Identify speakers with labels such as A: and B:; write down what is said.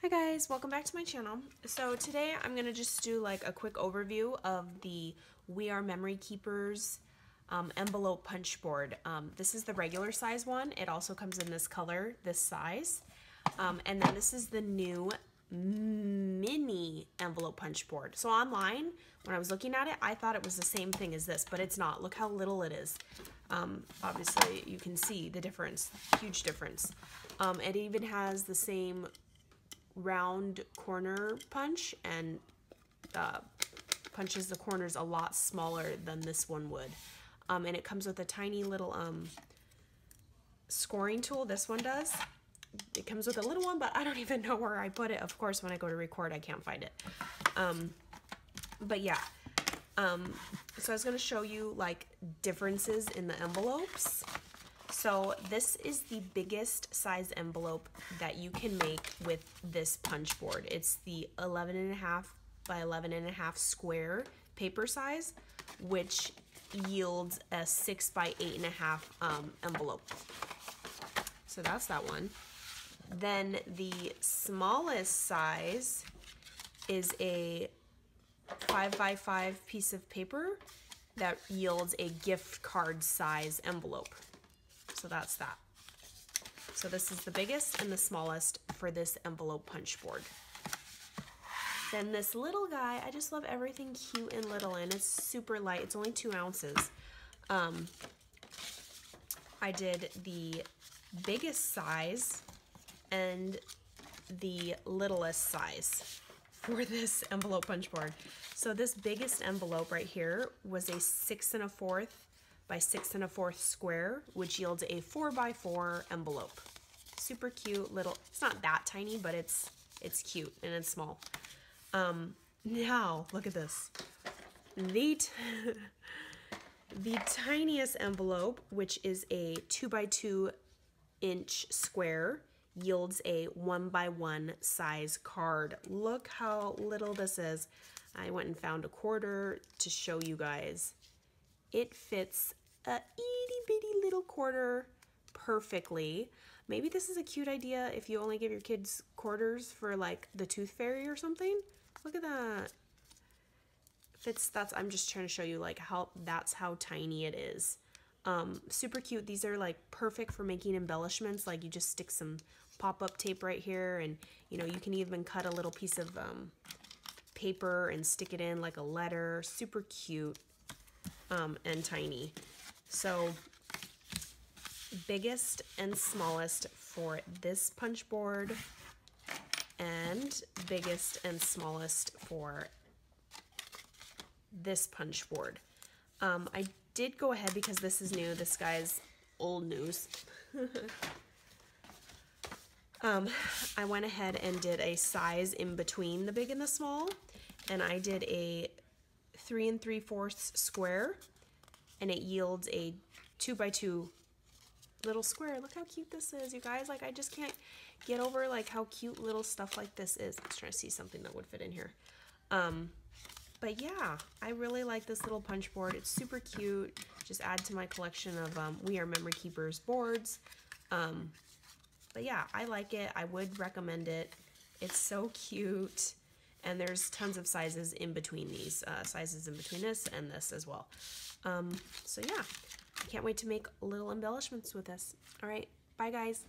A: Hi guys, welcome back to my channel. So today I'm going to just do like a quick overview of the We Are Memory Keepers envelope punch board. This is the regular size one. It also comes in this color, this size. And then this is the new mini envelope punch board. So online, when I was looking at it, I thought it was the same thing as this, but it's not. Look how little it is. Obviously, you can see the difference, huge difference. It even has the same round corner punch and punches the corners a lot smaller than this one would. And it comes with a tiny little scoring tool. This one does. It comes with a little one, but I don't even know where I put it. Of course, when I go to record, I can't find it. But yeah. So I was going to show you like differences in the envelopes. So this is the biggest size envelope that you can make with this punch board. It's the 11.5 by 11.5 square paper size, which yields a 6 by 8.5 envelope. So that's that one. Then the smallest size is a 5 by 5 piece of paper that yields a gift card size envelope. So that's that. So this is the biggest and the smallest for this envelope punch board. Then this little guy, I just love everything cute and little, and it's super light. It's only 2 ounces. I did the biggest size and the littlest size for this envelope punch board. So this biggest envelope right here was a 6 1/4 by 6 1/4 square, which yields a 4 by 4 envelope. Super cute little, it's not that tiny, but it's cute and it's small. Now look at this. The tiniest envelope, which is a 2 by 2 inch square, yields a 1 by 1 size card. Look how little this is. I went and found a quarter to show you guys. It fits a itty bitty little quarter perfectly. Maybe this is a cute idea if you only give your kids quarters for like the tooth fairy or something. Look at that. I'm just trying to show you like that's how tiny it is. Super cute. These are like perfect for making embellishments. Like you just stick some pop-up tape right here, and you know, you can even cut a little piece of paper and stick it in like a letter. Super cute and tiny. So biggest and smallest for this punch board, and biggest and smallest for this punch board. I did go ahead because this is new. This guy's old news. I went ahead and did a size in between the big and the small, and I did a 3 3/4 square, and it yields a 2 by 2 little square. Look how cute this is, you guys. Like, I just can't get over like how cute little stuff like this is. I was trying to see something that would fit in here. But yeah, I really like this little punch board. It's super cute. Just add to my collection of We Are Memory Keepers boards. But yeah, I like it. I would recommend it. It's so cute. And there's tons of sizes in between these, sizes in between this and this as well. So yeah, I can't wait to make little embellishments with this. All right, bye guys.